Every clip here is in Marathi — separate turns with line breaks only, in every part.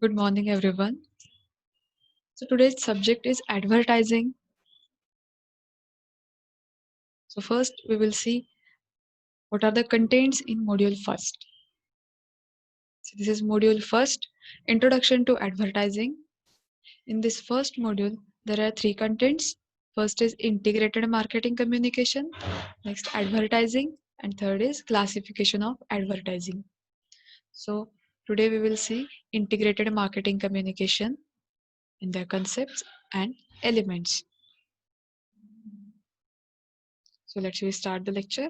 Good morning, everyone. So today's subject is advertising. So first, we will see what are the contents in module first. So this is module first, Introduction to Advertising. In this first module, there are three contents. First is integrated marketing communication, next advertising, and third is classification of advertising. So today we will see integrated marketing communication in their concepts and elements. So let's start the lecture.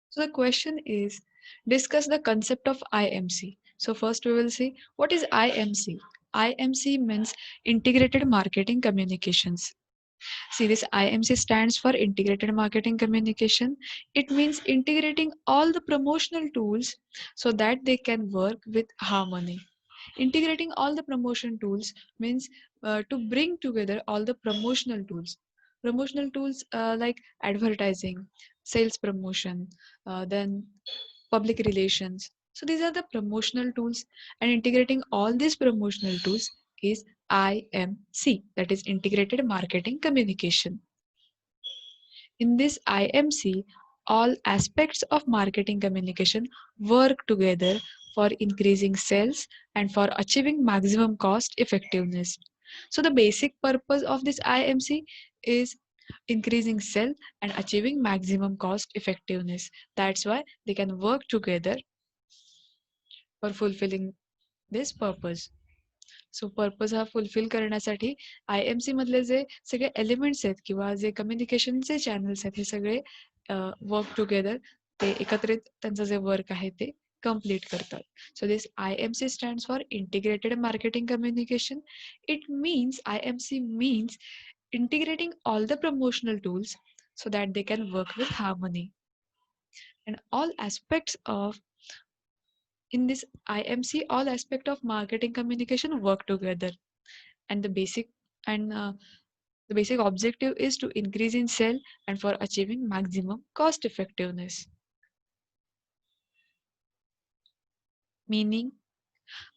So the question is, discuss the concept of IMC. So first we will see what is IMC. IMC means integrated marketing communications. See, this IMC stands for integrated marketing communication. It means integrating all the promotional tools so that they can work with harmony. Integrating all the promotion tools means to bring together all the promotional tools. Promotional tools like advertising, sales promotion, then public relations. So these are the promotional tools, and integrating all these promotional tools is IMC, that is integrated marketing communication. In this IMC, all aspects of marketing communication work together for increasing sales and for achieving maximum cost effectiveness. So the basic purpose of this IMC is increasing sale and achieving maximum cost effectiveness. That's why they can work together for fulfilling this purpose. So purpose हा फुलफिल करण्यासाठी आय एम सी मधले जे सगळे एलिमेंट्स आहेत किंवा जे कम्युनिकेशनचे चॅनल्स आहेत हे सगळे वर्क टुगेदर ते एकत्रित त्यांचं जे वर्क आहे ते कम्प्लीट करतात. So this I M C stands for integrated marketing communication. It means I M C means integrating all the promotional tools so that they can work with harmony, and all aspects of in this IMC, all aspect of marketing communication work together, and the basic objective is to increase in sale and for achieving maximum cost effectiveness. Meaning,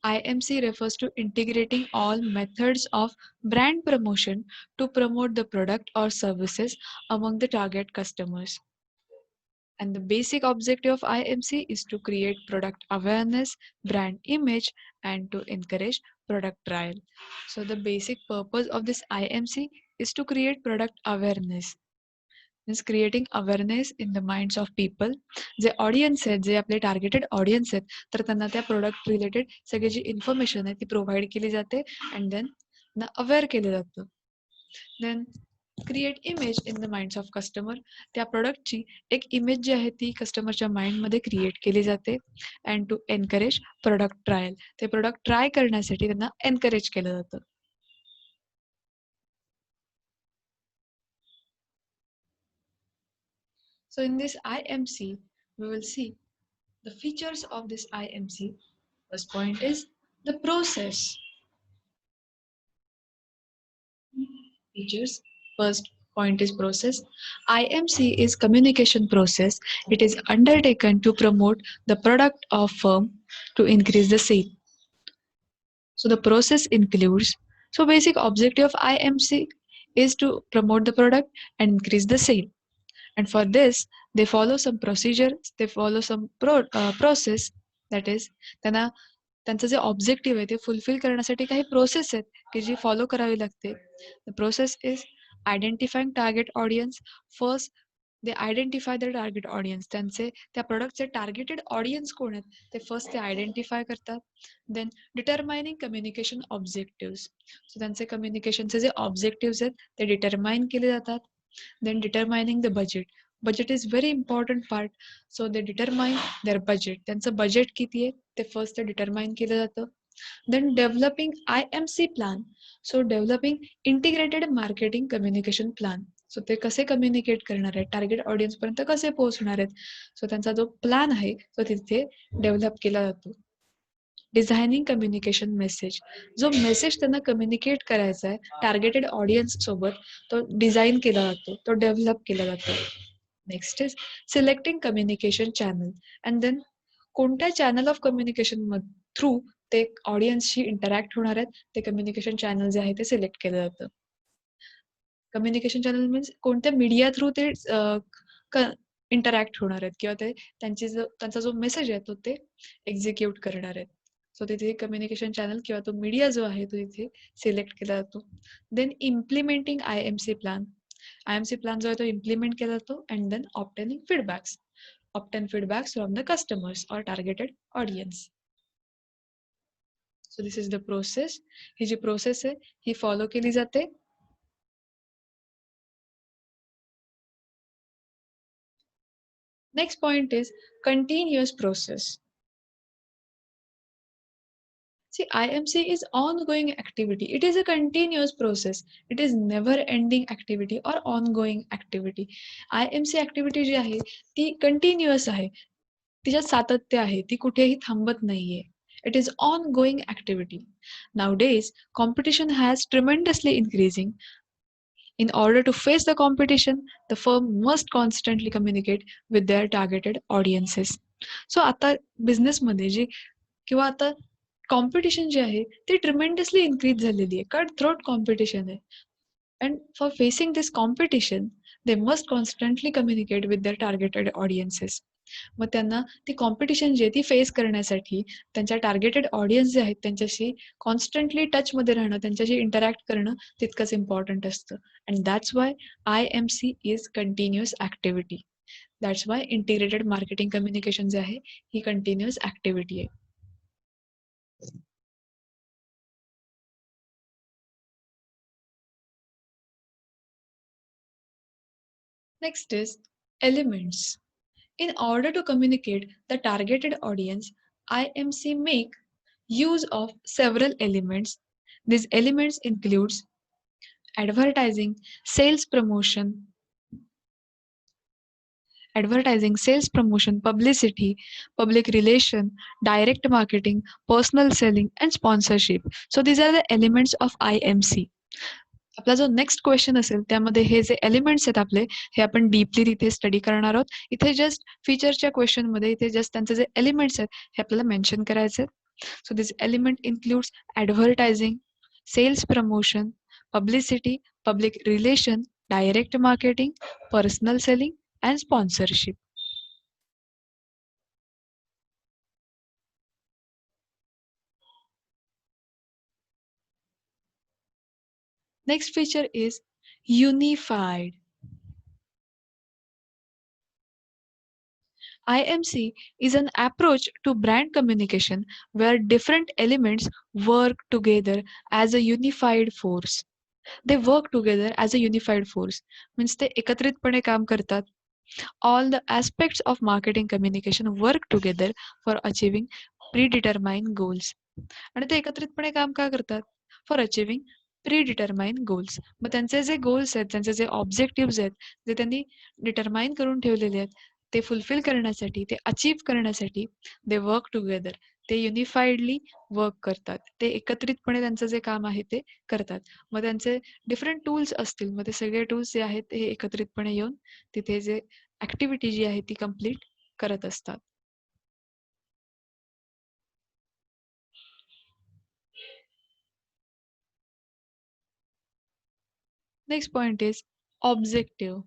IMC refers to integrating all methods of brand promotion to promote the product or services among the target customers. And the basic objective of IMC is to create product awareness, brand image, and to encourage product trial. So the basic purpose of this IMC is to create product awareness. Means creating awareness in the minds of people. जे ऑडियन्स आहेत, जे आपले टार्गेटेड ऑडियन्स आहेत, तर त्यांना त्या प्रोडक्ट रिलेटेड सगळी जी इन्फॉर्मेशन आहे ती प्रोव्हाइड केली जाते अँड देन त्यांना अवेअर केलं जातं. Then create image in the minds of customer. त्या प्रोडक्टची एक इमेज जी आहे ती कस्टमरच्या माइंडमध्ये क्रिएट केली जाते and to encourage product trial. ते प्रोडक्ट ट्राय करण्यासाठी त्यांना एनकरेज केलं जातं. So in this IMC, we will see the features of this IMC. First point is the process. Features. First point is process. IMC is communication process. It is undertaken to promote the product of firm to increase the sale. So the process includes, so basic objective of IMC is to promote the product and increase the sale. And for this, they follow some procedure, they follow some process, that is त्यांना त्यांचं जे ऑब्जेक्टिव्ह आहे ते फुलफिल करण्यासाठी काही प्रोसेस आहेत की जी फॉलो करावी लागते. The process is identifying target audience. First they identify the target audience. त्यांचे त्या प्रोडक्टचे टार्गेटेड ऑडियन्स कोण आहेत ते फर्स्ट ते आयडेंटिफाय करतात. Then determining communication objectives. So त्यांचे कम्युनिकेशनचे जे ऑब्जेक्टिव्स आहेत ते डिटरमाइन केले जातात. Then determining the budget. Budget is very important part. So they determine their budget. त्यांचं बजेट किती आहे ते फर्स्ट डिटरमाइन केलं जातं. Then developing IMC plan. So developing integrated marketing communication plan. So ते कसे कम्युनिकेट करणार आहेत, टार्गेट ऑडियन्स पर्यंत कसे पोहोचणार आहेत, सो त्यांचा जो प्लॅन आहे तो तिथे डेव्हलप केला जातो. Designing communication message. जो मेसेज त्यांना कम्युनिकेट करायचा आहे टार्गेटेड ऑडियन्स सोबत तो डिझाईन केला जातो, तो डेव्हलप केला जातो. Next is selecting communication channel and then कोणत्या चॅनल ऑफ कम्युनिकेशन थ्रू ते ऑडियन्सशी इंटरॅक्ट होणार आहेत ते कम्युनिकेशन चॅनल जे आहे ते सिलेक्ट केलं जातं. कम्युनिकेशन चॅनल मीन्स कोणत्या मीडिया थ्रू ते इंटरॅक्ट होणार आहेत किंवा ते त्यांचा जो मेसेज आहे तो ते एक्झिक्यूट करणार आहेत. सो तिथे कम्युनिकेशन चॅनल किंवा तो मीडिया जो आहे तो इथे सिलेक्ट केला जातो. Then implementing IMC plan. IMC plan जो आहे तो इम्प्लिमेंट केला जातो and then obtaining feedbacks. Obtain feedbacks from the customers or targeted audience. So this is the process. ही जी प्रोसेस आहे ही फॉलो केली जाते. Next point is continuous process. See, IMC is ongoing activity. It is a continuous process. It is never ending activity or ongoing activity. IMC activity जी आहे ती continuous आहे. तिच्यात सातत्य आहे. ती कुठेही थांबत नाहीये. It is ongoing activity. Nowadays, competition has tremendously increasing. In order to face the competition, the firm must constantly communicate with their targeted audiences. So आता बिझनेसमध्ये जी किंवा आता कॉम्पिटिशन जे आहे ते ट्रिमेंडसली इन्क्रीज झालेली आहे. कट थ्रोट कॉम्पिटिशन आहे. And for facing this competition they must constantly communicate with their targeted audiences. मग त्यांना ती कॉम्पिटिशन जी आहे ती फेस करण्यासाठी त्यांच्या टार्गेटेड ऑडियन्स जे आहेत त्यांच्याशी कॉन्स्टंटली टचमध्ये राहणं, त्यांच्याशी इंटरॅक्ट करणं तितकंच इम्पॉर्टंट असतं. And that's why IMC is continuous activity. That's why integrated marketing communication जे आहे ही कंटिन्युअस ॲक्टिव्हिटी आहे. Next is elements. In order to communicate the targeted audience, IMC make use of several elements. These elements includes advertising, sales promotion, publicity, public relation, direct marketing, personal selling, and sponsorship. So these are the elements of IMC. आपला जो नेक्स्ट क्वेश्चन असेल त्यामध्ये हे जे एलिमेंट्स आहेत आपले हे आपण डीपली तिथे स्टडी करणार आहोत. इथे जस्ट फीचरच्या क्वेश्चनमध्ये इथे जस्ट त्यांचे जे एलिमेंट्स आहेत हे आपल्याला मेन्शन करायचे आहेत. So this element includes advertising, sales promotion, publicity, public relation, direct marketing, personal selling and sponsorship. Next feature is unified. IMC is an approach to brand communication where different elements work together as a unified force. They work together as a unified force. Means ते एकत्रितपणे काम करतात. All the aspects of marketing communication work together for achieving predetermined goals. आणि ते एकत्रितपणे काम का करतात? For achieving pre goals. मग त्यांचे जे गोल्स आहेत, त्यांचे जे ऑब्जेक्टिव्ह आहेत, जे त्यांनी डिटरमाइन करून ठेवलेले आहेत, ते फुलफिल करण्यासाठी, ते अचीव्ह करण्यासाठी दे वर्क टुगेदर. ते युनिफाईडली वर्क करतात. ते एकत्रितपणे त्यांचं जे काम आहे ते करतात. मग त्यांचे डिफरंट टूल्स असतील. मग ते सगळे टूल्स जे आहेत हे एकत्रितपणे येऊन तिथे जे ऍक्टिव्हिटी जी आहे ती कंप्लीट करत असतात. Next point is objective.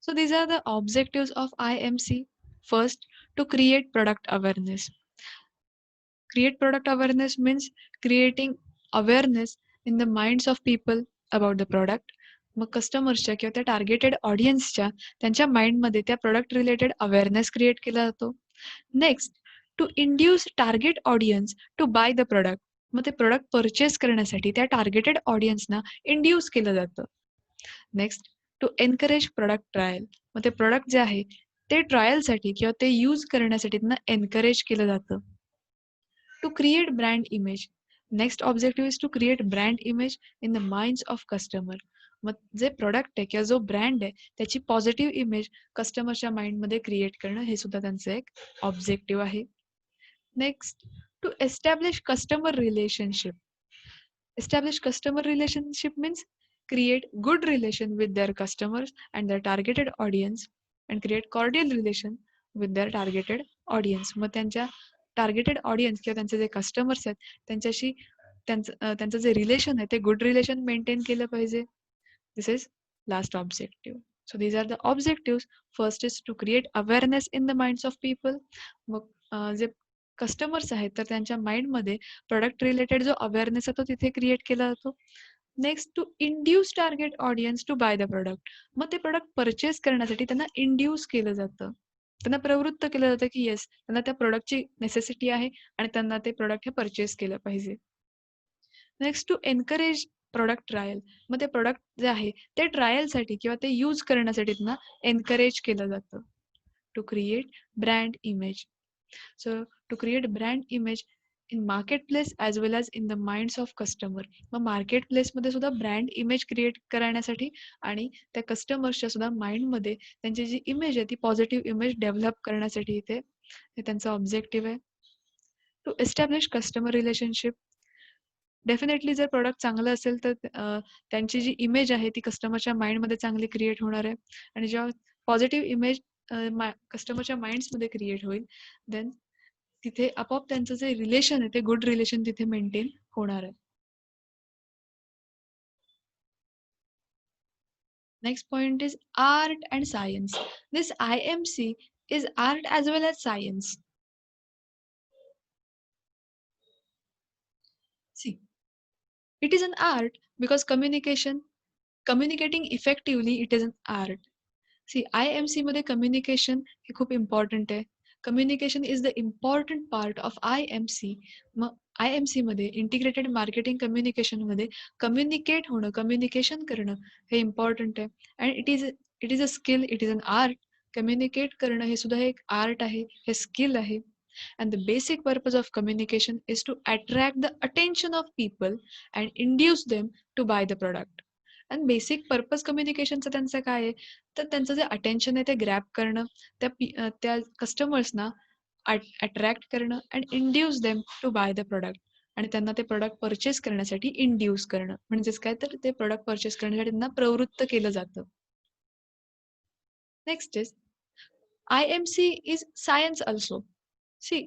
So these are the objectives of IMC. First, to create product awareness. Create product awareness means creating awareness in the minds of people about the product. मग कस्टमर्सच्या किंवा त्या टार्गेटेड ऑडियन्सच्या त्यांच्या माइंडमध्ये त्या प्रोडक्ट रिलेटेड अवेअरनेस क्रिएट केला जातो. Next, to induce target audience to buy the product. मग ते प्रोडक्ट परचेस करण्यासाठी त्या टार्गेटेड ऑडियन्सना इंड्यूस केलं जातं. Next, to encourage product trial. मग ते प्रोडक्ट जे आहे ते ट्रायलसाठी किंवा ते यूज करण्यासाठी त्यांना एनकरेज केलं जातं. To create brand image. Next objective is to create brand image in the minds of customer. मग जे प्रोडक्ट आहे किंवा जो ब्रँड आहे त्याची पॉझिटिव्ह इमेज कस्टमरच्या माइंडमध्ये क्रिएट करणं हे सुद्धा त्यांचं एक ऑब्जेक्टिव्ह आहे. Next, to establish customer relationship. Establish customer relationship means create good relation with their customers and their targeted audience and create cordial relation with their targeted audience. मग त्यांच्या टार्गेटेड ऑडियन्स किंवा त्यांचे जे कस्टमर्स आहेत त्यांच्याशी त्यांचं जे रिलेशन आहे ते गुड रिलेशन मेंटेन केलं पाहिजे. This is last objective. So these are the objectives. First is to create awareness in the minds of people. मग जे कस्टमर्स आहेत तर त्यांच्या माइंडमध्ये प्रोडक्ट रिलेटेड जो अवेअरनेस आहे तो तिथे क्रिएट केला जातो. Next to induce target audience to buy the product. मग ते प्रोडक्ट परचेस करण्यासाठी त्यांना इंड्यूस केलं जातं, त्यांना प्रवृत्त केलं जातं की येस त्यांना त्या प्रोडक्टची नेसेसिटी आहे आणि त्यांना ते प्रोडक्ट हे परचेस केलं पाहिजे. Next to encourage product trial. मग ते प्रोडक्ट जे आहे ते ट्रायलसाठी किंवा ते यूज करण्यासाठी त्यांना एनकरेज केलं जातं. To create brand image. So to create brand image in market place as well as in the minds of customer. मग मार्केट प्लेसमध्ये सुद्धा ब्रँड इमेज क्रिएट करण्यासाठी आणि त्या कस्टमर्सच्या सुद्धा माइंडमध्ये त्यांची जी इमेज आहे ती पॉझिटिव्ह इमेज डेव्हलप करण्यासाठी इथे हे त्यांचं ऑब्जेक्टिव्ह आहे. To establish customer relationship. Definitely जर प्रोडक्ट चांगलं असेल तर त्यांची जी इमेज आहे ती कस्टमरच्या माइंडमध्ये चांगली क्रिएट होणार आहे आणि जेव्हा पॉझिटिव्ह इमेज कस्टमरच्या माइंड्समध्ये क्रिएट होईल देन तिथे आपोआप त्यांचं जे रिलेशन आहे ते गुड रिलेशन तिथे मेंटेन होणार आहे. Next point is art and science. This IMC is art as well as science. See, it is an art because communicating effectively, it is an art. See IMC मध्ये कम्युनिकेशन हे खूप इम्पॉर्टंट आहे. Communication is the important part of IMC. मग IMC मध्ये इंटिग्रेटेड मार्केटिंग कम्युनिकेशन मध्ये कम्युनिकेट होणं, कम्युनिकेशन करणं हे इम्पॉर्टंट आहे. And it is a skill, it is an art. Communicate करणं हे सुद्धा एक आर्ट आहे, हे स्किल आहे. And the basic purpose of communication is to attract the attention of people and induce them to buy the product. आणि बेसिक पर्पज कम्युनिकेशनचं त्यांचं काय आहे तर त्यांचं जे अटेन्शन आहे ते ग्रॅब करणं, त्या कस्टमर्सना अट्रॅक्ट करणं and induce them to buy the product. आणि त्यांना ते प्रोडक्ट परचेस करण्यासाठी इंड्यूस करणं म्हणजेच काय तर ते प्रोडक्ट परचेस करण्यासाठी त्यांना प्रवृत्त केलं जातं. Next is IMC is science also. See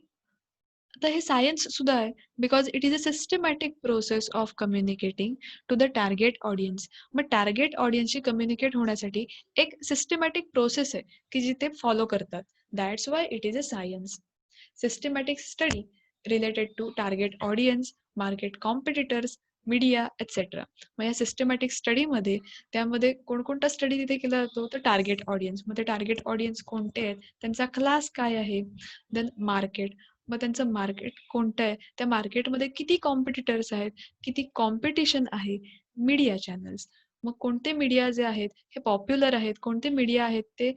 आता हे सायन्स सुद्धा आहे because it is a systematic process of communicating to the target audience. मग टार्गेट ऑडियन्सशी कम्युनिकेट होण्यासाठी एक सिस्टमॅटिक प्रोसेस आहे की जी ते फॉलो करतात. That's why it is a science. Systematic study related to target audience, market competitors, media etcetera. मग या सिस्टमॅटिक स्टडीमध्ये त्यामध्ये कोणकोणता स्टडी तिथे केला जातो तर टार्गेट ऑडियन्स. मग ते टार्गेट ऑडियन्स कोणते आहेत, त्यांचा क्लास काय आहे, देन मार्केट. मग त्यांचं मार्केट कोणतं आहे, त्या मार्केटमध्ये किती कॉम्पिटिटर्स आहेत, किती कॉम्पिटिशन आहे, मीडिया चॅनल्स. मग कोणते मीडिया जे आहेत हे पॉप्युलर आहेत, कोणते मीडिया आहेत ते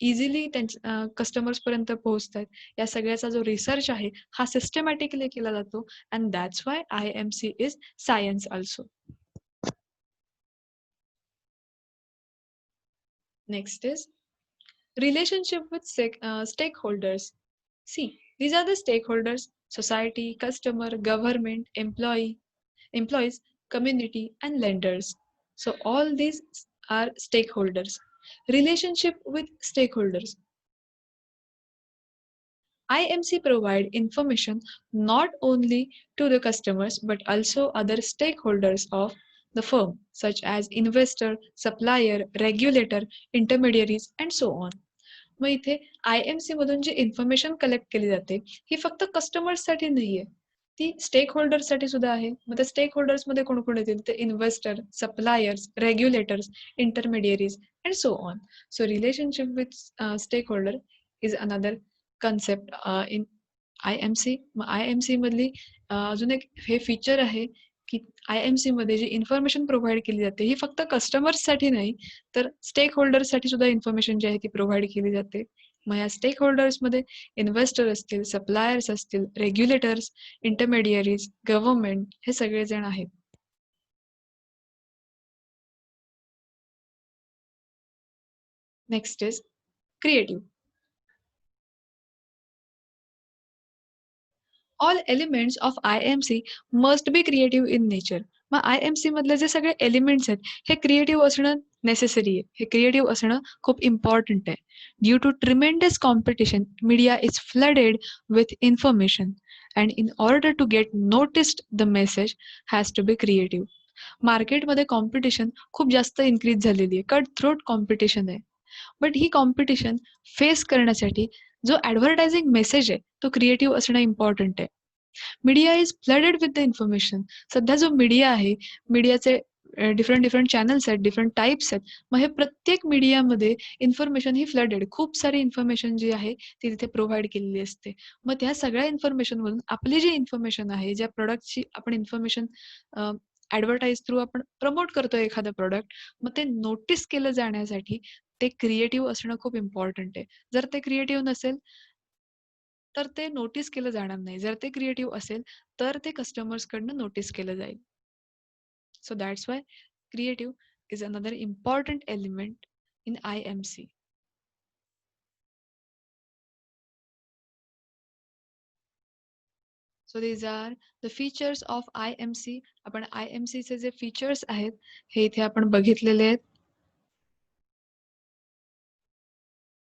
इझिली त्यांच्या कस्टमर्सपर्यंत पोहोचतात. या सगळ्याचा जो रिसर्च आहे हा सिस्टमॅटिकली केला जातो and that's why IMC is science also. Next is relationship with stakeholders. See, these are the stakeholders: society, customer, government, employees, community, and lenders. So all these are stakeholders. Relationship with stakeholders. IMC provide information not only to the customers but also other stakeholders of the firm, such as investor, supplier, regulator, intermediaries, and so on. मग इथे IMC मधून जी इन्फॉर्मेशन कलेक्ट केली जाते ही फक्त कस्टमर्ससाठी नाहीये, ती स्टेक होल्डर्ससाठी सुद्धा आहे. मग त्या स्टेक होल्डर्समध्ये कोण कोण येतील तर investor, suppliers, regulators, intermediaries and so on. So relationship with stakeholder is another concept in IMC. मग IMC मधली अजून एक हे फीचर आहे की IMC मध्ये जी इन्फॉर्मेशन प्रोव्हाइड केली जाते ही फक्त कस्टमर्ससाठी नाही तर स्टेक होल्डर्ससाठी सुद्धा इन्फॉर्मेशन जी आहे ती प्रोव्हाइड केली जाते. मग या स्टेक होल्डर्समध्ये इन्व्हेस्टर असतील, सप्लायर्स असतील, रेग्युलेटर्स, इंटरमिडियरीज, गव्हर्नमेंट हे सगळेजण आहेत. Next is creative. All elements of IMC must be creative in nature. मग IMC मधले जे सगळे एलिमेंट्स आहेत हे क्रिएटिव्ह असणं नेसेसरी आहे. हे क्रिएटिव्ह असणं खूप इम्पॉर्टंट आहे. Due to tremendous competition media is flooded with information and in order to get noticed the message has to be creative. मार्केटमध्ये कॉम्पिटिशन खूप जास्त इन्क्रीज झालेली आहे. कट थ्रोट कॉम्पिटिशन आहे. बट ही कॉम्पिटिशन फेस करण्यासाठी जो ॲडव्हर्टायझिंग मेसेज आहे तो क्रिएटिव्ह असणं इम्पॉर्टंट आहे. Media is flooded with the information. सध्या जो मीडिया आहे, मीडियाचे डिफरंट डिफरंट चॅनल्स आहेत, डिफरंट टाईप्स आहेत. मग हे प्रत्येक मीडियामध्ये इन्फॉर्मेशन ही फ्लडेड, खूप सारी इन्फॉर्मेशन जी आहे ती तिथे प्रोव्हाइड केलेली असते. मग त्या सगळ्या इन्फॉर्मेशनमधून आपली जी इन्फॉर्मेशन आहे, ज्या प्रॉडक्टची आपण इन्फॉर्मेशन ॲडव्हर्टाईज थ्रू आपण प्रमोट करतोय एखादं प्रॉडक्ट, मग ते नोटीस केलं जाण्यासाठी ते क्रिएटिव्ह असणं खूप इम्पॉर्टंट आहे. जर ते क्रिएटिव्ह नसेल तर ते नोटीस केलं जाणार नाही. जर ते क्रिएटिव्ह असेल तर ते कस्टमर्सकडनं नोटीस केलं जाईल. So that's why creative is another important element in IMC. So these are the features of IMC. आपण IMC चे जे फीचर्स आहेत हे इथे आपण बघितलेले आहेत.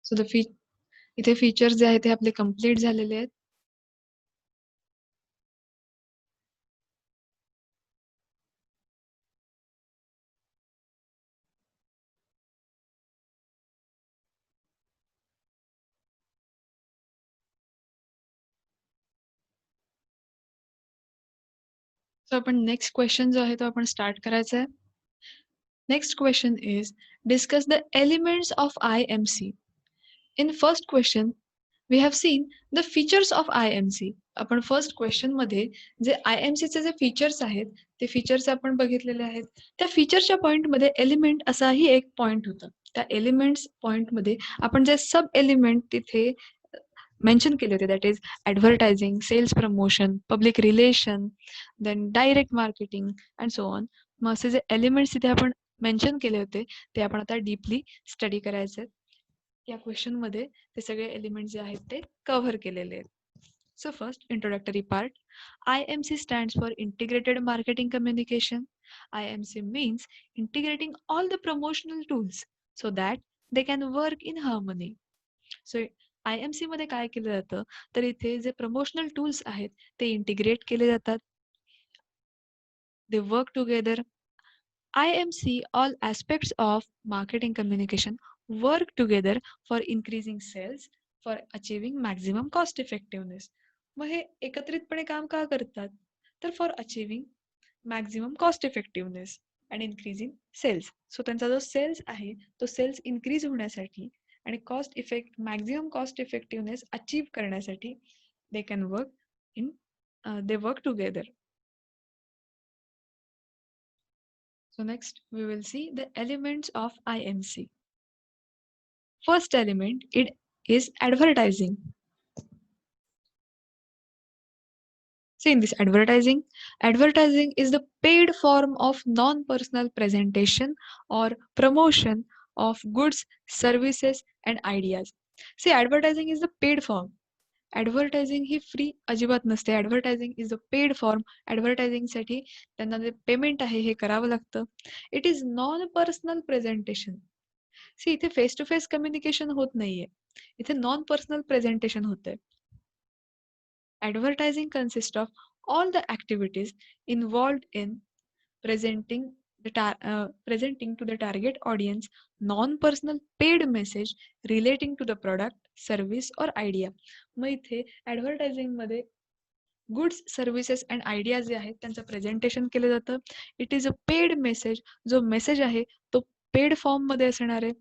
सो इथे फीचर्स जे आहेत ते आपले कंप्लीट झालेले आहेत. सो आपण नेक्स्ट क्वेश्चन जो आहे तो आपण स्टार्ट करायचा आहे. Next question is discuss the elements of IMC. In first question, we have seen the features of IMC. आपण फर्स्ट क्वेश्चन मध्ये जे IMC चे जे फीचर्स आहेत ते फीचर्स आपण बघितलेले आहेत. त्या फीचरच्या पॉइंटमध्ये एलिमेंट असाही एक पॉइंट होता. त्या एलिमेंट्स पॉइंटमध्ये आपण जे सब एलिमेंट तिथे मेन्शन केले होते, that is advertising, sales promotion, public relation, then direct marketing and so on. मग असे जे एलिमेंट्स तिथे आपण मेन्शन केले होते ते आपण आता डीपली स्टडी करायचे आहेत. या क्वेश्चनमध्ये ते सगळे एलिमेंट जे आहेत ते कव्हर केलेले आहेत. So first, introductory part. IMC stands for Integrated Marketing Communication. IMC means integrating all the promotional tools so that they can work in harmony. So IMC मध्ये काय केलं जातं तर इथे जे प्रमोशनल टूल्स आहेत ते इंटिग्रेट केले जातात. They work together. IMC, all aspects of marketing communication work together for increasing sales, for achieving maximum cost effectiveness. मग हे एकत्रितपणे काम का करतात तर for achieving maximum cost effectiveness and increasing sales. So त्यांचा जो सेल्स आहे तो सेल्स इन्क्रीज होण्यासाठी आणि मॅक्झिमम कॉस्ट इफेक्टिव्हनेस अचीव्ह करण्यासाठी they can work in they work together. So next we will see the elements of IMC. First element, it is advertising. See, in this advertising is the paid form of non-personal presentation or promotion of goods, services and ideas. See, advertising is the paid form. Advertising ही फ्री अजिबात नसते. Advertising is a paid form. ॲडव्हर्टायझिंगसाठी त्यांना जे पेमेंट आहे हे करावं लागतं. It is non personal presentation. See, इथे फेस टू फेस कम्युनिकेशन होत नाहीये, इथे नॉन पर्सनल प्रेझेंटेशन होतंय. Advertising consists of all the activities involved in presenting presenting to the target audience non-personal paid message relating to the product, service or idea. मग इथे ॲडव्हर्टायझिंग मध्ये गुड्स, सर्व्हिसेस अँड आयडियाज जे आहेत त्यांचं प्रेझेंटेशन केलं जातं. It is a paid message. जो मेसेज आहे तो पेड फॉर्ममध्ये असणार आहे.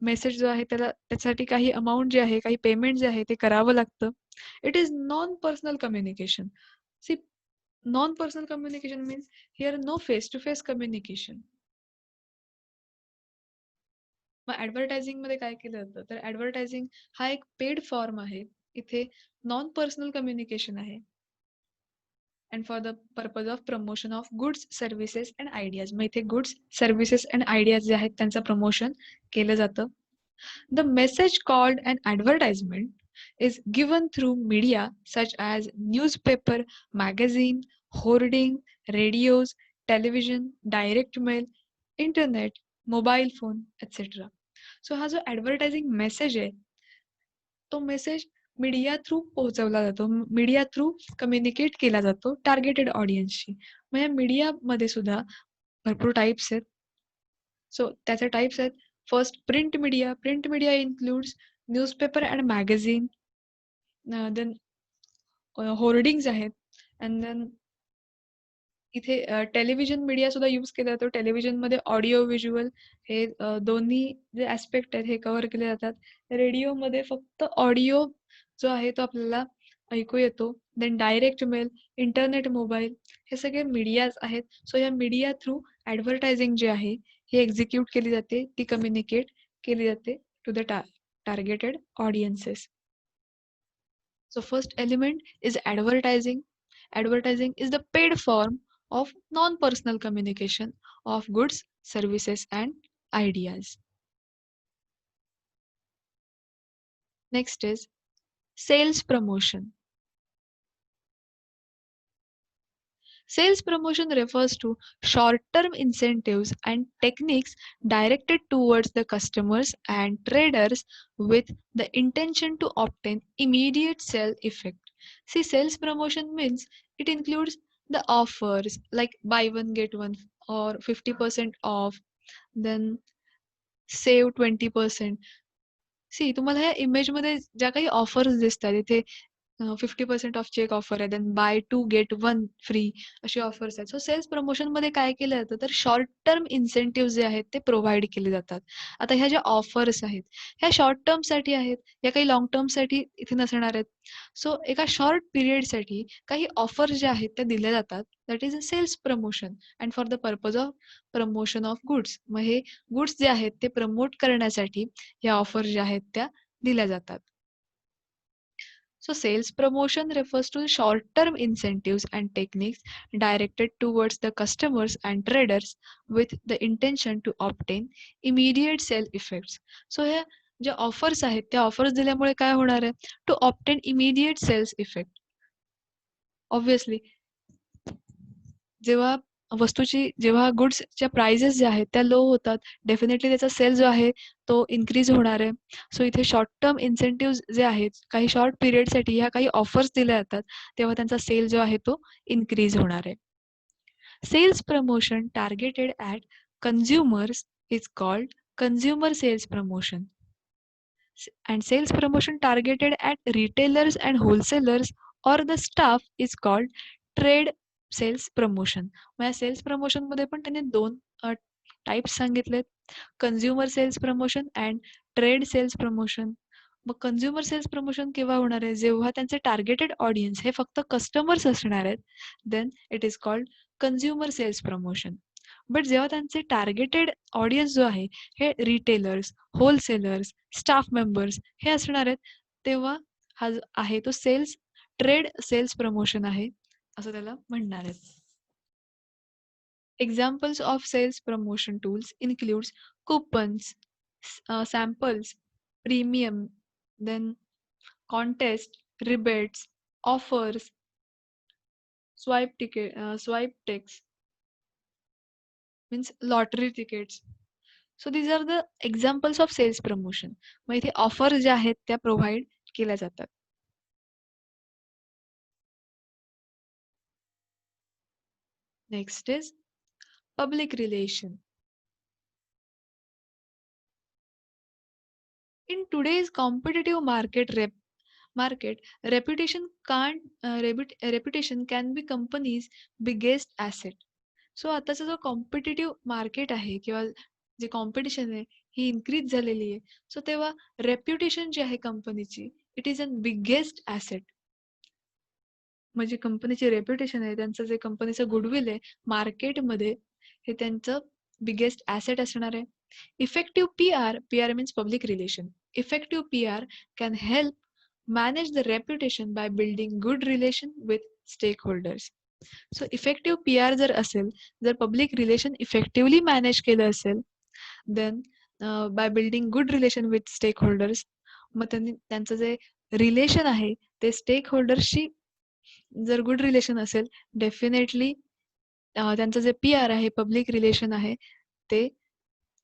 मेसेज जो आहे त्यासाठी काही अमाऊंट जे आहे, काही पेमेंट जे आहे ते करावं लागतं. It is non personal communication. See, non personal communication means here no face to face communication. मग ॲडव्हर्टायझिंग मध्ये काय केलं जातं तर ॲडव्हर्टायझिंग हा एक पेड फॉर्म आहे. इथे नॉन पर्सनल कम्युनिकेशन आहे and for the purpose of promotion of goods, services and ideas. मग इथे goods, services and ideas जे आहेत त्यांचं प्रमोशन केलं जातं. The message called an advertisement is given through media such as newspaper, magazine, hoarding, radios, television, direct mail, internet, mobile phone etc. So हा जो ॲडव्हर्टायझिंग मेसेज आहे तो मेसेज मीडिया थ्रू पोहोचवला जातो, मीडिया थ्रू कम्युनिकेट केला जातो टार्गेटेड ऑडियन्सशी. मग या मीडियामध्ये सुद्धा भरपूर टाइप्स आहेत. सो त्याचे टाइप्स आहेत. First print media. Print media includes newspaper and magazine, then hoardings आहेत, अँड देन इथे टेलिव्हिजन मीडिया सुद्धा यूज केला जातो. टेलिव्हिजनमध्ये ऑडिओ व्हिज्युअल हे दोन्ही जे ॲस्पेक्ट आहेत हे कव्हर केले जातात. रेडिओमध्ये फक्त ऑडिओ जो आहे तो आपल्याला ऐकू येतो. Then direct mail, internet, mobile हे सगळे मीडियाज आहेत. सो या मीडिया थ्रू ॲडव्हर्टायझिंग जे आहे ही एक्झिक्यूट केली जाते, ती कम्युनिकेट केली जाते to the targeted audiences. So first element is advertising. Advertising is the paid form of non-personal communication of goods, services and ideas. Next is sales promotion. Sales promotion refers to short-term incentives and techniques directed towards the customers and traders with the intention to obtain immediate sale effect. See, sales promotion means it includes the offers like buy one get one or 50% off, then save 20%. See तुम्हाला ह्या इमेजमध्ये ज्या काही ऑफर्स दिसतात इथे 50% ऑफ चेक ऑफर आहे, then buy two get one free अशी ऑफर्स आहेत. सो सेल्स प्रमोशनमध्ये काय केलं जातं तर शॉर्ट टर्म इन्सेंटिव्ह जे आहेत ते प्रोव्हाइड केले जातात. आता ह्या ज्या ऑफर्स आहेत ह्या शॉर्ट टर्मसाठी आहेत, या काही लाँग टर्मसाठी इथे नसणार आहेत. सो एका शॉर्ट पिरियडसाठी काही ऑफर्स ज्या आहेत त्या दिल्या जातात. That is a sales promotion and for the purpose of promotion of goods. मग हे गुड्स जे आहेत ते प्रमोट करण्यासाठी या ऑफर ज्या आहेत त्या दिल्या जातात. So sales promotion refers to short-term incentives and techniques directed towards the customers and traders with the intention to obtain immediate sale effects. So ह्या ज्या ऑफर्स आहेत त्या ऑफर्स दिल्यामुळे काय होणार आहे to obtain immediate sales effect. Obviously जेव्हा जेव्हा गुड्सच्या प्राइसेस ज्या आहेत त्या लो होतात, डेफिनेटली त्याचा सेल जो आहे तो इन्क्रीज होणार आहे. सो इथे शॉर्ट टर्म इन्सेंटिव्ह जे आहेत काही शॉर्ट पिरियडसाठी ह्या काही ऑफर्स दिल्या जातात, तेव्हा त्यांचा सेल जो आहे तो इन्क्रीज होणार आहे. Sales promotion targeted at consumers is called consumer sales promotion. And sales promotion targeted at retailers and wholesalers or the staff is called trade sales promotion. मग या सेल्स प्रमोशन मध्ये पण त्यांनी दोन टाइप्स सांगितलेत, consumer sales promotion and trade sales promotion. मग कन्झ्युमर सेल्स प्रमोशन केव्हा होणार आहे जेव्हा त्यांचे टार्गेटेड ऑडियन्स हे फक्त कस्टमर्स असणार आहेत, then it is called consumer sales promotion. But जेव्हा त्यांचे टार्गेटेड ऑडियन्स जो आहे हे रिटेलर्स, होलसेलर्स, स्टाफ मेंबर्स हे असणार आहेत, तेव्हा हा आहे तो ट्रेड सेल्स प्रमोशन आहे असं त्याला म्हणणार आहेत. Examples of sales promotion tools includes coupons, samples, premium, then contest, rebates, offers, sweepstakes means lottery tickets. So these are the examples of sales promotion. मग इथे ऑफर ज्या आहेत त्या प्रोव्हाइड केल्या जातात. Next is public relation. In today's competitive reputation can be company's biggest asset. So आताचा जो कॉम्पिटिटिव्ह मार्केट आहे किंवा जे कॉम्पिटिशन आहे ही इन्क्रीज झालेली आहे. सो तेव्हा रेप्युटेशन जी आहे कंपनीची it is an biggest asset. म्हणजे कंपनीचे रेप्युटेशन आहे, त्यांचं जे कंपनीचं गुडविल आहे मार्केटमध्ये हे त्यांचं बिगेस्ट ॲसेट असणार आहे. Effective PR means public relation. Effective PR can help manage the reputation by building good relation with stakeholders. So effective PR जर असेल, जर पब्लिक रिलेशन इफेक्टिव्हली मॅनेज केलं असेल, then by building good relation with stakeholders, मग त्यांनी त्यांचं जे रिलेशन आहे ते स्टेक होल्डर्सशी जर गुड रिलेशन असेल, डेफिनेटली त्यांचं जे PR आहे, पब्लिक रिलेशन आहे, ते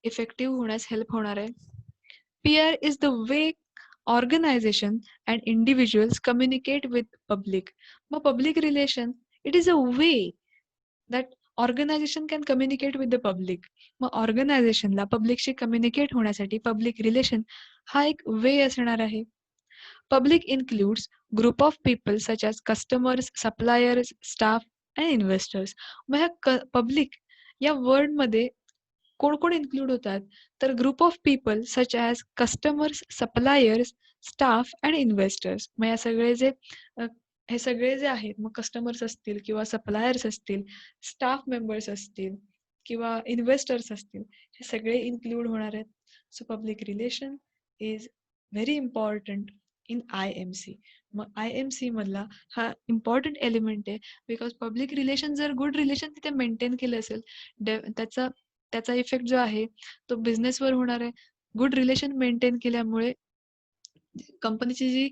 इफेक्टिव्ह होण्यास हेल्प होणार आहे. PR is the way organization and individuals communicate with public. मग public relation, it is a way that organization can communicate with the public. मग ऑर्गनायझेशनला पब्लिकशी कम्युनिकेट होण्यासाठी पब्लिक रिलेशन हा एक वे असणार आहे. Public includes group of people such as customers, suppliers, staff and investors. मग ह्या पब्लिक या वर्डमध्ये कोण कोण इन्क्लूड होतात, तर group of people such as customers, suppliers, staff and investors. मग हे सगळे जे आहेत, मग कस्टमर्स असतील किंवा सप्लायर्स असतील, स्टाफ मेंबर्स असतील किंवा इन्व्हेस्टर्स असतील, हे सगळे इन्क्लूड होणार आहेत. So public relation is very important in IMC. मग IMC मधला हा इम्पॉर्टंट एलिमेंट आहे, बिकॉज पब्लिक रिलेशन जर गुड रिलेशन तिथे मेंटेन केलं असेल, त्याचा इफेक्ट जो आहे तो बिझनेसवर होणार आहे. गुड रिलेशन मेंटेन केल्यामुळे कंपनीची जी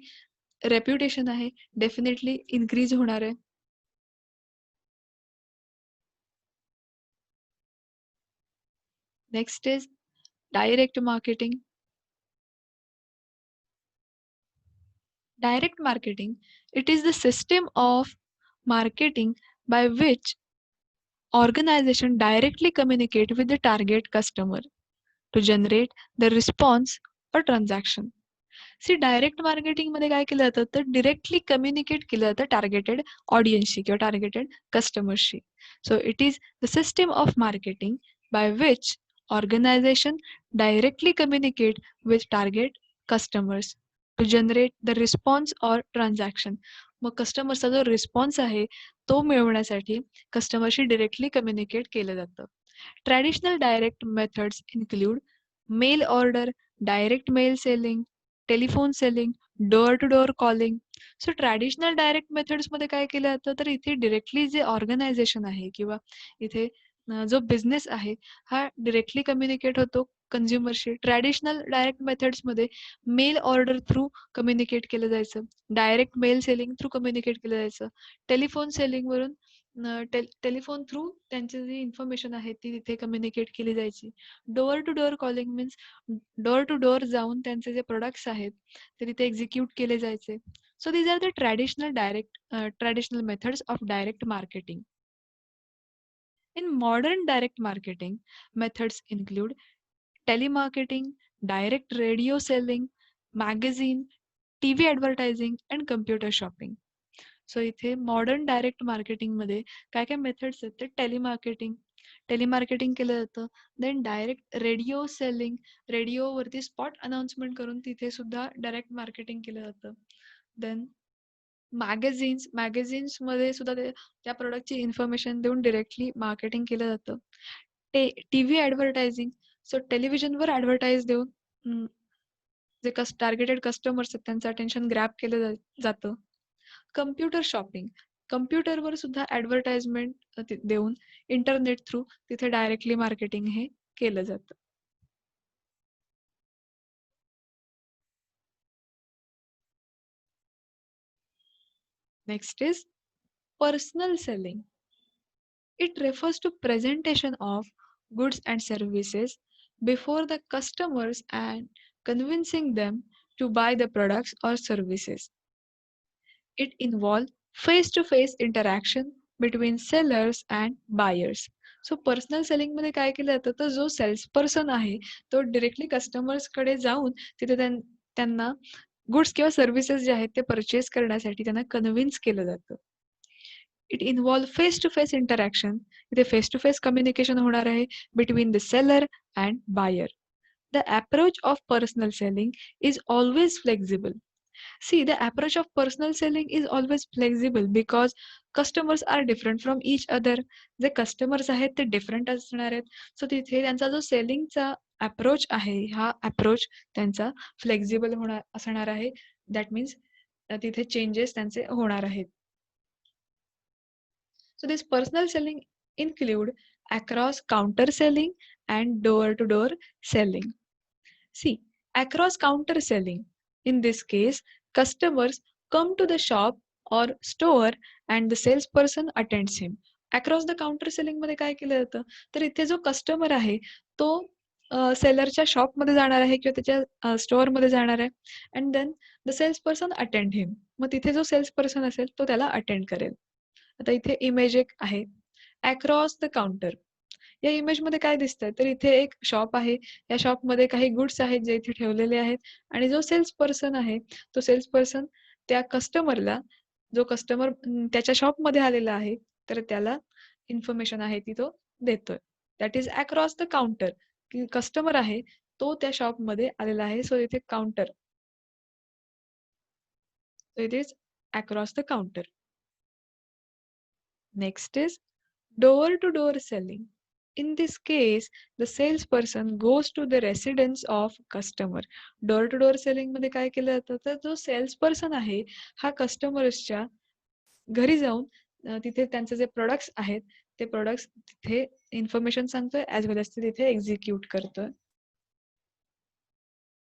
रेप्युटेशन आहे डेफिनेटली इन्क्रीज होणार आहे. Next is direct marketing. Direct marketing, it is the system of marketing by which organization directly communicate with the target customer to generate the response or transaction. See direct मार्केटिंगमध्ये काय केलं जातं, तर डिरेक्टली कम्युनिकेट केलं जातं टार्गेटेड ऑडियन्सशी किंवा टार्गेटेड कस्टमर्सशी. So it is the system of marketing by which organisation directly communicate with target customers to generate the response or transaction. मग कस्टमरचा जो रिस्पॉन्स आहे तो मिळवण्यासाठी कस्टमरशी डिरेक्टली कम्युनिकेट केलं जातं. Traditional direct methods include mail order, direct mail selling, telephone selling, door to door calling. So traditional direct मेथड्समध्ये काय केलं जातं, तर इथे डिरेक्टली जे ऑर्गनायझेशन आहे किंवा इथे जो बिझनेस आहे हा डिरेक्टली कम्युनिकेट होतो कन्झ्युमरशी. ट्रॅडिशनल डायरेक्ट मेथड्समध्ये मेल ऑर्डर थ्रू कम्युनिकेट केलं जायचं, direct mail selling through communicate केलं जायचं, टेलिफोन सेलिंगवरून टेलिफोन थ्रू त्यांची जी इन्फॉर्मेशन आहे ती तिथे कम्युनिकेट केली जायची. Door to door calling means door to door जाऊन त्यांचे जे प्रोडक्ट्स आहेत ते तिथे एक्झिक्यूट केले जायचे. So these are the traditional methods of direct marketing. In modern direct marketing, methods include telemarketing, direct radio selling, magazine, TV advertising and computer shopping. So इथे मॉडर्न डायरेक्ट मार्केटिंगमध्ये काय काय मेथड्स आहेत, ते टेलिमार्केटिंग केलं जातं. देन डायरेक्ट रेडिओ सेलिंग, रेडिओवरती स्पॉट अनाउन्समेंट करून तिथे सुद्धा डायरेक्ट मार्केटिंग केलं जातं. देन मॅगझिन्समध्ये सुद्धा त्या प्रोडक्टची इन्फॉर्मेशन देऊन डिरेक्टली मार्केटिंग केलं जातं. TV ॲडव्हर्टायझिंग, सो टेलिव्हिजनवर ॲडव्हर्टाईज देऊन जे टार्गेटेड कस्टमर्स आहेत त्यांचं अटेन्शन ग्रॅब केलं जातं. कम्प्युटर शॉपिंग, कम्प्युटरवर सुद्धा ॲडव्हर्टाइजमेंट देऊन इंटरनेट थ्रू तिथे डायरेक्टली मार्केटिंग हे केलं जातं. Next is personal selling. It refers to presentation of goods and services before the customers and convincing them to buy the products or services. It involves face-to-face interaction between sellers and buyers. So personal सेलिंगमध्ये काय केलं जातं, तर जो सेल्स पर्सन आहे तो डिरेक्टली कस्टमर्सकडे जाऊन तिथे त्यांना गुड्स किंवा सर्व्हिसेस जे आहेत ते परचेस करण्यासाठी त्यांना कन्व्हिन्स केलं जातं. It involve face to face interaction. इथे फेस टू फेस कम्युनिकेशन होणार आहे between the seller and buyer. The approach of personal selling is always flexible. See, the approach of personal selling is always flexible because customers are different from each other. जे कस्टमर्स आहेत ते डिफरंट असणार आहेत. सो तिथे त्यांचा जो सेलिंगचा अप्रोच आहे हा अप्रोच त्यांचा फ्लेक्झिबल असणार आहे. दॅट मीन्स तिथे चेंजेस त्यांचे होणार आहेत. So this personal selling include across counter selling and door to door selling. See, across counter selling. In this case, Customers come to the shop or store and the salesperson attends him. Across the counter selling मध्ये काय केलं जातं, तर इथे जो कस्टमर आहे तो सेलरच्या शॉपमध्ये जाणार आहे किंवा त्याच्या स्टोअरमध्ये जाणार आहे and then the salesperson attend him. मग तिथे जो सेल्स पर्सन असेल तो त्याला अटेंड करेल. आता इथे इमेज एक आहे अक्रॉस द काउंटर. या इमेज मध्ये काय दिसतंय, तर इथे एक शॉप आहे. या शॉपमध्ये काही गुड्स आहेत जे इथे ठेवलेले आहेत आणि जो सेल्स पर्सन आहे तो सेल्स पर्सन त्या कस्टमरला, जो कस्टमर त्याच्या शॉपमध्ये आलेला आहे, तर त्याला इन्फॉर्मेशन आहे ती तो देतोय. That is across the counter. की कस्टमर आहे तो त्या शॉपमध्ये आलेला आहे. सो इथे counter. So it is across the counter. Next is door to door selling. In this case, the salesperson goes to the residence of customer. Door to door selling मध्ये काय केलं जातं, तर जो सेल्स पर्सन आहे हा कस्टमर्सच्या घरी जाऊन तिथे त्यांचे जे प्रोडक्ट्स आहेत ते प्रोडक्ट्स तिथे इन्फॉर्मेशन सांगतोय ऍज वेल एज तिथे एक्झिक्यूट करतोय.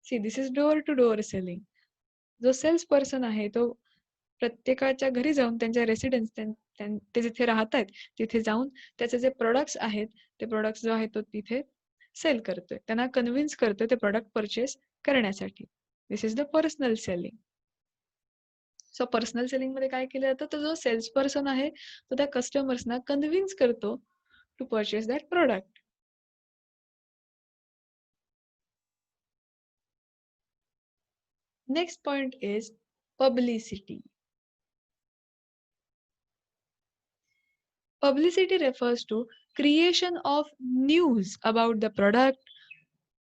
See this is door to door selling. जो सेल्स पर्सन आहे तो प्रत्येकाच्या घरी जाऊन त्यांच्या रेसिडेन्स ते जिथे राहत आहेत तिथे जाऊन त्याचे जे प्रोडक्ट्स आहेत ते प्रोडक्ट्स जो आहे तो तिथे सेल करतोय. त्यांना कन्व्हिन्स करतोय ते प्रोडक्ट परचेस करण्यासाठी. This is the personal selling. So personal selling मध्ये काय केलं जातं, तर जो सेल्स पर्सन आहे तो त्या कस्टमर्सना कन्व्हिन्स करतो to purchase that product. Next point is publicity. Publicity refers to creation of news about the product,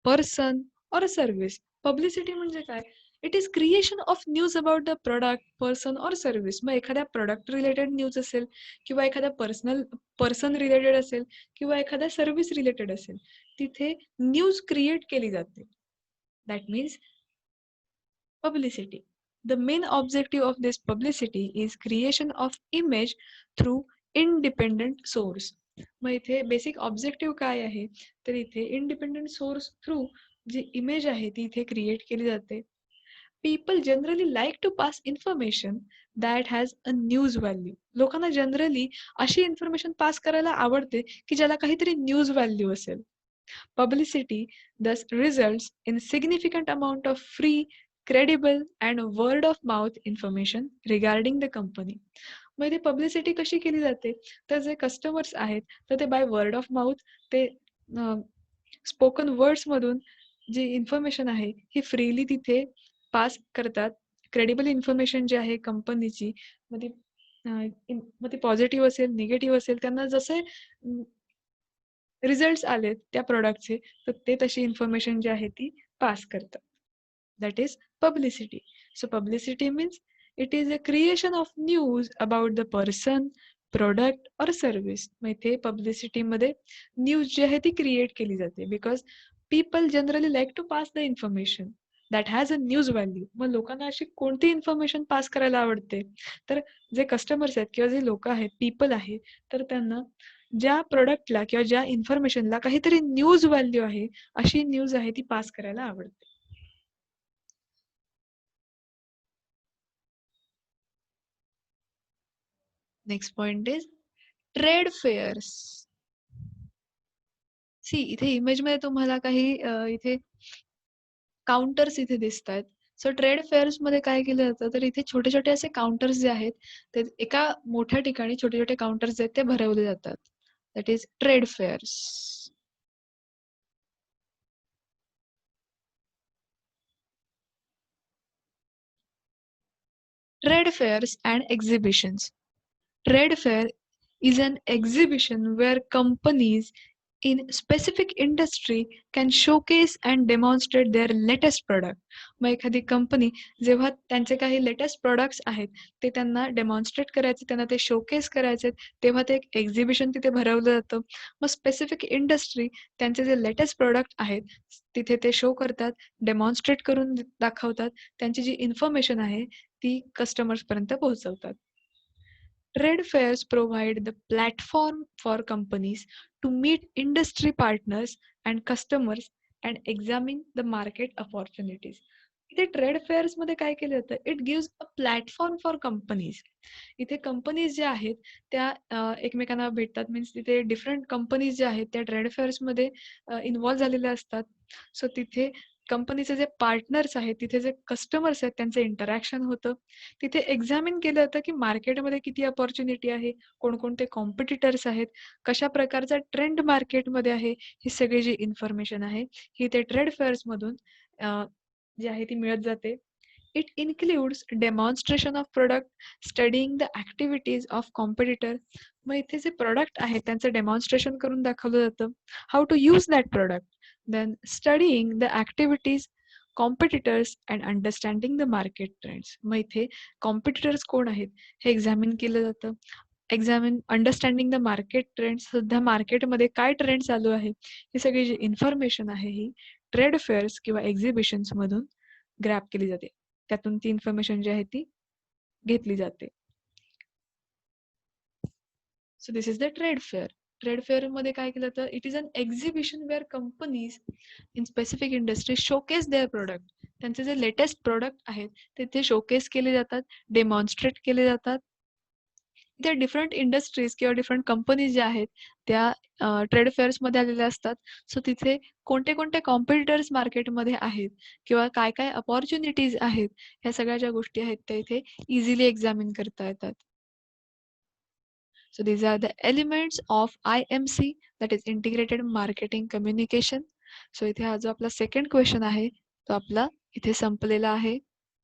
person or service. Publicity म्हणजे काय? It is creation of news about the product, person or service. मग एखाद्या product related news असेल किंवा एखाद्या person related असेल किंवा एखाद्या service related असेल, तिथे न्यूज क्रिएट केली जाते. That means publicity. The main objective of this publicity is creation of image through independent source. मग इथे बेसिक ऑब्जेक्टिव्ह काय आहे, तर इथे इंडिपेंडेंट सोर्स थ्रू जी इमेज आहे ती इथे क्रिएट केली जाते. People generally like to pass information that has a news value. लोकांना जनरली अशी इन्फॉर्मेशन पास करायला आवडते की ज्याला काहीतरी न्यूज व्हॅल्यू असेल. Publicity thus results in significant amount of free, credible and word of mouth information regarding the company. मग ते पब्लिसिटी कशी केली जाते, तर जे कस्टमर्स आहेत तर ते बाय वर्ड ऑफ माउथ ते स्पोकन वर्ड्स मधून जी इन्फॉर्मेशन आहे ही फ्रीली तिथे पास करतात. क्रेडिबल इन्फॉर्मेशन जी आहे कंपनीची, मग ती पॉझिटिव्ह असेल निगेटिव्ह असेल, त्यांना जसे रिझल्ट्स आलेत त्या प्रोडक्टचे तर ते तशी इन्फॉर्मेशन जी आहे ती पास करतात. That is publicity. So publicity means it is a creation of news about the person, product और सर्व्हिस. मग इथे पब्लिसिटीमध्ये न्यूज जी आहे ती क्रिएट केली जाते because people generally like to pass the information that has a news value. मग लोकांना अशी कोणती इन्फॉर्मेशन पास करायला आवडते, तर जे कस्टमर्स आहेत किंवा जे लोक आहेत पीपल आहेत तर त्यांना ज्या प्रोडक्टला किंवा ज्या इन्फॉर्मेशनला काहीतरी न्यूज व्हॅल्यू आहे अशी न्यूज आहे ती पास करायला आवडते. Next point is trade fairs. See इथे इमेज मध्ये तुम्हाला काही इथे काउंटर्स इथे दिसत आहेत. सो ट्रेड फेअर्स मध्ये काय केलं जातं, तर इथे छोटे छोटे असे काउंटर्स जे आहेत ते एका मोठ्या ठिकाणी छोटे छोटे काउंटर्स आहेत ते भरवले जातात. That is trade fares. Trade fairs and exhibitions. Trade fair is an exhibition where companies in specific industry can showcase and demonstrate their latest product. मग एखादी कंपनी जेव्हा त्यांचे काही लेटेस्ट प्रोडक्ट्स आहेत ते त्यांना डेमॉन्स्ट्रेट करायचे, त्यांना ते शोकेस करायचे, तेव्हा ते एक एक्झिबिशन तिथे भरवलं जातं. मग स्पेसिफिक इंडस्ट्री त्यांचे जे लेटेस्ट प्रोडक्ट आहेत तिथे ते शो करतात, डेमॉन्स्ट्रेट करून दाखवतात, त्यांची जी इन्फॉर्मेशन आहे ती कस्टमर्स पर्यंत पोहोचवतात. Trade fairs provide the platform for companies to meet industry partners and customers and examine the market opportunities. इथे ट्रेड फेअर्स मध्ये काय केलं जातं, it gives a platform for companies. इथे कंपनीज ज्या आहेत त्या एकमेकांना भेटतात. मीन्स तिथे डिफरंट कंपनीज ज्या आहेत त्या ट्रेड फेअर्समध्ये इन्व्हॉल्व झालेल्या असतात. सो तिथे कंपनीचे जे पार्टनर्स आहेत, तिथे जे कस्टमर्स आहेत त्यांचं इंटरॅक्शन होतं. तिथे एक्झामिन केलं जातं की मार्केटमध्ये किती अपॉर्च्युनिटी आहे, कोणकोणते कॉम्पिटिटर्स आहेत, कशा प्रकारचा ट्रेंड मार्केटमध्ये आहे, ही सगळी जी इन्फॉर्मेशन आहे ही ते ट्रेड फेअर्समधून जी आहे ती मिळत जाते. It includes demonstration of product, studying the activities of competitor. मग इथे जे प्रॉडक्ट आहेत त्यांचं डेमॉन्स्ट्रेशन करून दाखवलं जातं. How to use that product. Then studying the activities, competitors and understanding the market trends. मग इथे कॉम्पिटिटर्स कोण आहेत हे एक्झामिन केलं जातं. अंडरस्टँडिंग द मार्केट ट्रेंड्स, सध्या मार्केटमध्ये काय ट्रेंड चालू आहे, ही सगळी जी इन्फॉर्मेशन आहे ही ट्रेड फेअर्स किंवा एक्झिबिशन्समधून ग्रॅब केली जाते. त्यातून ती इन्फॉर्मेशन जी आहे ती घेतली जाते. So this is the trade fair. Trade fair मध्ये काय केलं जातं, it is an exhibition where companies in specific industry showcase their product. त्यांचे जे लेटेस्ट प्रोडक्ट आहेत ते ते शोकेस केले जातात, डेमॉन्स्ट्रेट केले जातात. त्या डिफरंट इंडस्ट्रीज किंवा डिफरंट कंपनीज ज्या आहेत त्या ट्रेड फेअर्समध्ये आलेल्या असतात. सो तिथे कोणते कोणते कॉम्पिटिटर्स मार्केटमध्ये आहेत किंवा काय काय अपॉर्च्युनिटीज आहेत, ह्या सगळ्या ज्या गोष्टी आहेत त्या इथे इझिली एक्झामिन करता येतात. So these are the elements of IMC, that is integrated marketing communication. So इथे हा जो आपला सेकंड क्वेश्चन आहे तो आपला इथे संपलेला आहे.